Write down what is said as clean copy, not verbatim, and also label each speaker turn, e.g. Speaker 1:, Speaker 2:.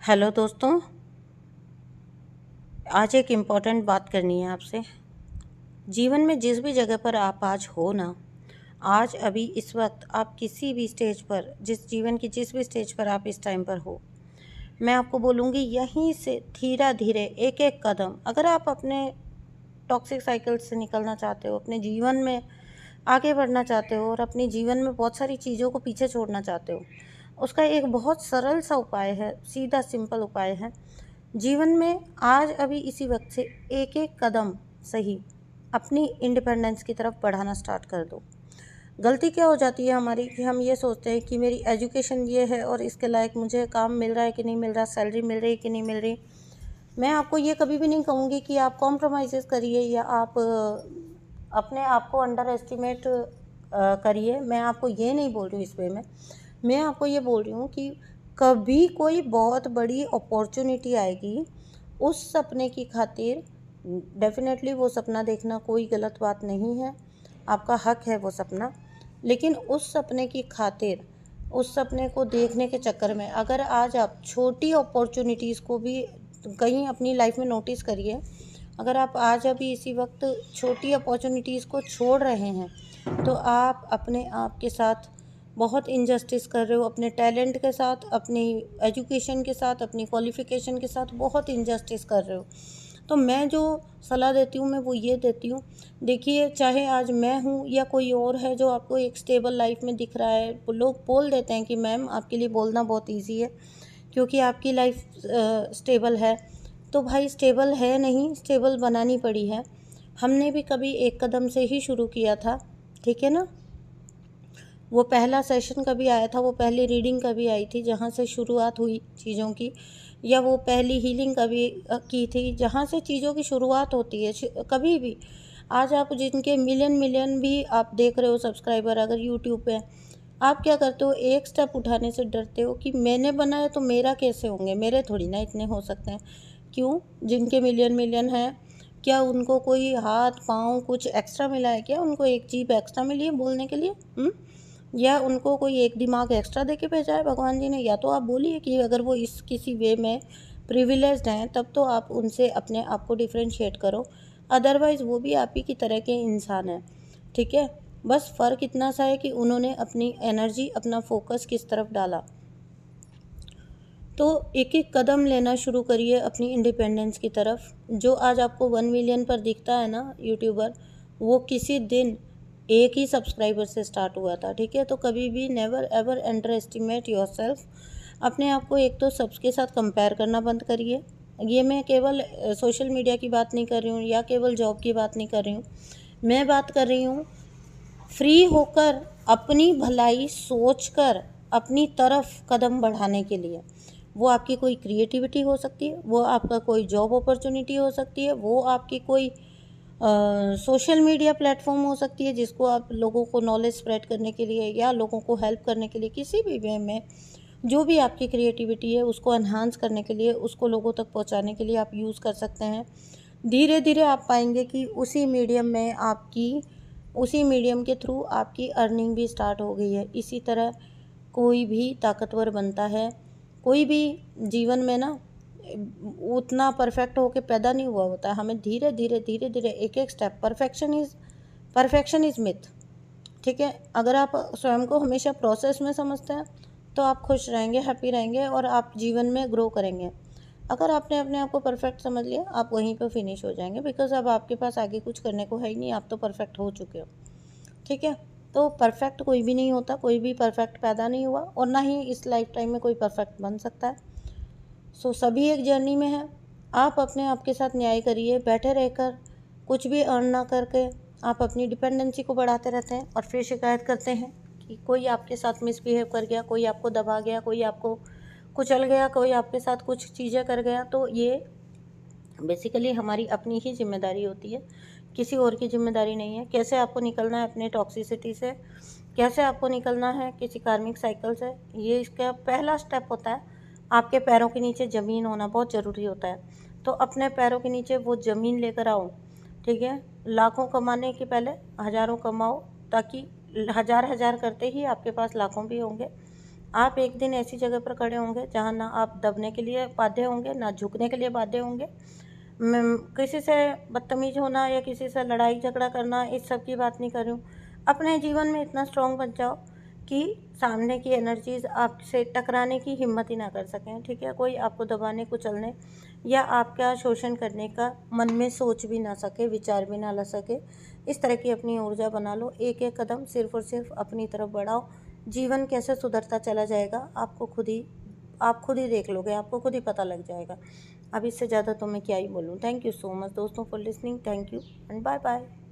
Speaker 1: Hello दोस्तों, आज एक इम्पॉर्टेंट बात करनी है आपसे। जीवन में जिस भी जगह पर आप आज हो ना, आज अभी इस वक्त आप किसी भी स्टेज पर, जीवन की जिस भी स्टेज पर आप इस टाइम पर हो, मैं आपको बोलूँगी यहीं से धीरे धीरे एक एक कदम, अगर आप अपने टॉक्सिक साइकिल से निकलना चाहते हो, अपने जीवन में आगे बढ़ना चाहते हो और अपने जीवन में बहुत सारी चीज़ों को पीछे छोड़ना चाहते हो, उसका एक बहुत सरल सा उपाय है, सीधा सिंपल उपाय है। जीवन में आज अभी इसी वक्त से एक एक कदम सही अपनी इंडिपेंडेंस की तरफ बढ़ाना स्टार्ट कर दो। गलती क्या हो जाती है हमारी कि हम ये सोचते हैं कि मेरी एजुकेशन ये है और इसके लायक मुझे काम मिल रहा है कि नहीं मिल रहा, सैलरी मिल रही है कि नहीं मिल रही। मैं आपको ये कभी भी नहीं कहूँगी कि आप कॉम्प्रोमाइज़ करिए या आप अपने आप को अंडर एस्टिमेट करिए। मैं आपको ये नहीं बोल रही हूँ इस वे में। मैं आपको ये बोल रही हूँ कि कभी कोई बहुत बड़ी अपॉर्चुनिटी आएगी, उस सपने की खातिर डेफिनेटली वो सपना देखना कोई गलत बात नहीं है, आपका हक है वो सपना। लेकिन उस सपने की खातिर, उस सपने को देखने के चक्कर में अगर आज आप छोटी अपॉर्चुनिटीज़ को भी कहीं अपनी लाइफ में नोटिस करिए, अगर आप आज अभी इसी वक्त छोटी अपॉर्चुनिटीज़ को छोड़ रहे हैं तो आप अपने आप के साथ बहुत इनजस्टिस कर रहे हो, अपने टैलेंट के साथ, अपनी एजुकेशन के साथ, अपनी क्वालिफ़िकेशन के साथ बहुत इनजस्टिस कर रहे हो। तो मैं जो सलाह देती हूँ मैं वो ये देती हूँ, देखिए चाहे आज मैं हूँ या कोई और है जो आपको एक स्टेबल लाइफ में दिख रहा है, लोग बोल देते हैं कि मैम आपके लिए बोलना बहुत ईजी है क्योंकि आपकी लाइफ स्टेबल है। तो भाई स्टेबल है नहीं, स्टेबल बनानी पड़ी है। हमने भी कभी एक कदम से ही शुरू किया था, ठीक है ना। वो पहला सेशन कभी आया था, वो पहली रीडिंग कभी आई थी जहाँ से शुरुआत हुई चीज़ों की, या वो पहली हीलिंग कभी की थी जहाँ से चीज़ों की शुरुआत होती है कभी भी। आज आप जिनके मिलियन मिलियन भी आप देख रहे हो सब्सक्राइबर अगर यूट्यूब पे, आप क्या करते हो, एक स्टेप उठाने से डरते हो कि मैंने बनाया तो मेरा कैसे होंगे, मेरे थोड़ी ना इतने हो सकते हैं। क्यों? जिनके मिलियन मिलियन हैं, क्या उनको कोई हाथ पाँव कुछ एक्स्ट्रा मिला है क्या? उनको एक जीभ एक्स्ट्रा मिली है बोलने के लिए? या उनको कोई एक दिमाग एक्स्ट्रा दे के भेजा है भगवान जी ने? या तो आप बोलिए कि अगर वो इस किसी वे में प्रिविलेज्ड हैं तब तो आप उनसे अपने आप को डिफ्रेंशिएट करो, अदरवाइज़ वो भी आप ही की तरह के इंसान हैं, ठीक है। बस फ़र्क इतना सा है कि उन्होंने अपनी एनर्जी, अपना फोकस किस तरफ डाला। तो एक एक कदम लेना शुरू करिए अपनी इंडिपेंडेंस की तरफ। जो आज आपको 1 मिलियन पर दिखता है ना यूट्यूबर, वो किसी दिन एक ही सब्सक्राइबर से स्टार्ट हुआ था, ठीक है। तो कभी भी never ever under estimate yourself. अपने आप को एक तो सबके साथ कंपेयर करना बंद करिए। ये मैं केवल सोशल मीडिया की बात नहीं कर रही हूँ या केवल जॉब की बात नहीं कर रही हूँ, मैं बात कर रही हूँ फ्री होकर, अपनी भलाई सोचकर अपनी तरफ कदम बढ़ाने के लिए। वो आपकी कोई क्रिएटिविटी हो सकती है, वो आपका कोई जॉब अपॉर्चुनिटी हो सकती है, वो आपकी कोई सोशल मीडिया प्लेटफॉर्म हो सकती है जिसको आप लोगों को नॉलेज स्प्रेड करने के लिए या लोगों को हेल्प करने के लिए, किसी भी वे में जो भी आपकी क्रिएटिविटी है उसको एनहांस करने के लिए, उसको लोगों तक पहुंचाने के लिए आप यूज़ कर सकते हैं। धीरे धीरे आप पाएंगे कि उसी मीडियम के थ्रू आपकी अर्निंग भी स्टार्ट हो गई है। इसी तरह कोई भी ताकतवर बनता है, कोई भी जीवन में ना उतना परफेक्ट होके पैदा नहीं हुआ होता है। हमें धीरे धीरे धीरे धीरे एक एक स्टेप, परफेक्शन इज़ मिथ, ठीक है। अगर आप स्वयं को हमेशा प्रोसेस में समझते हैं तो आप खुश रहेंगे, हैप्पी रहेंगे और आप जीवन में ग्रो करेंगे। अगर आपने अपने आप को परफेक्ट समझ लिया, आप वहीं पर फिनिश हो जाएंगे, बिकॉज अब आपके पास आगे कुछ करने को है ही नहीं, आप तो परफेक्ट हो चुके हो, ठीक है। तो परफेक्ट कोई भी नहीं होता, कोई भी परफेक्ट पैदा नहीं हुआ और ना ही इस लाइफ टाइम में कोई परफेक्ट बन सकता है। सो सभी एक जर्नी में है। आप अपने आप के साथ न्याय करिए। बैठे रहकर कुछ भी अर्न ना करके आप अपनी डिपेंडेंसी को बढ़ाते रहते हैं और फिर शिकायत करते हैं कि कोई आपके साथ मिसबिहेव कर गया, कोई आपको दबा गया, कोई आपको कुचल गया, कोई आपके साथ कुछ चीज़ें कर गया। तो ये बेसिकली हमारी अपनी ही जिम्मेदारी होती है, किसी और की जिम्मेदारी नहीं है। कैसे आपको निकलना है अपने टॉक्सिसिटी से, कैसे आपको निकलना है किसी कार्मिक साइकिल से, ये इसका पहला स्टेप होता है। आपके पैरों के नीचे ज़मीन होना बहुत ज़रूरी होता है। तो अपने पैरों के नीचे वो ज़मीन लेकर आओ, ठीक है। लाखों कमाने के पहले हज़ारों कमाओ, ताकि हज़ार हज़ार करते ही आपके पास लाखों भी होंगे। आप एक दिन ऐसी जगह पर खड़े होंगे जहाँ ना आप दबने के लिए बाध्य होंगे, ना झुकने के लिए बाध्य होंगे। किसी से बदतमीज होना या किसी से लड़ाई झगड़ा करना, इस सब की बात नहीं कर रही हूँ। अपने जीवन में इतना स्ट्रांग बन जाओ कि सामने की एनर्जीज आपसे टकराने की हिम्मत ही ना कर सकें, ठीक है। कोई आपको दबाने कुचलने या आपका शोषण करने का मन में सोच भी ना सके, विचार भी ना ला सके। इस तरह की अपनी ऊर्जा बना लो, एक एक कदम सिर्फ और सिर्फ अपनी तरफ बढ़ाओ। जीवन कैसे सुधरता चला जाएगा आप खुद ही देख लोगे, आपको खुद ही पता लग जाएगा। अब इससे ज़्यादा तो मैं क्या ही बोलूँ। थैंक यू सो मच दोस्तों for listening. Thank you and bye bye.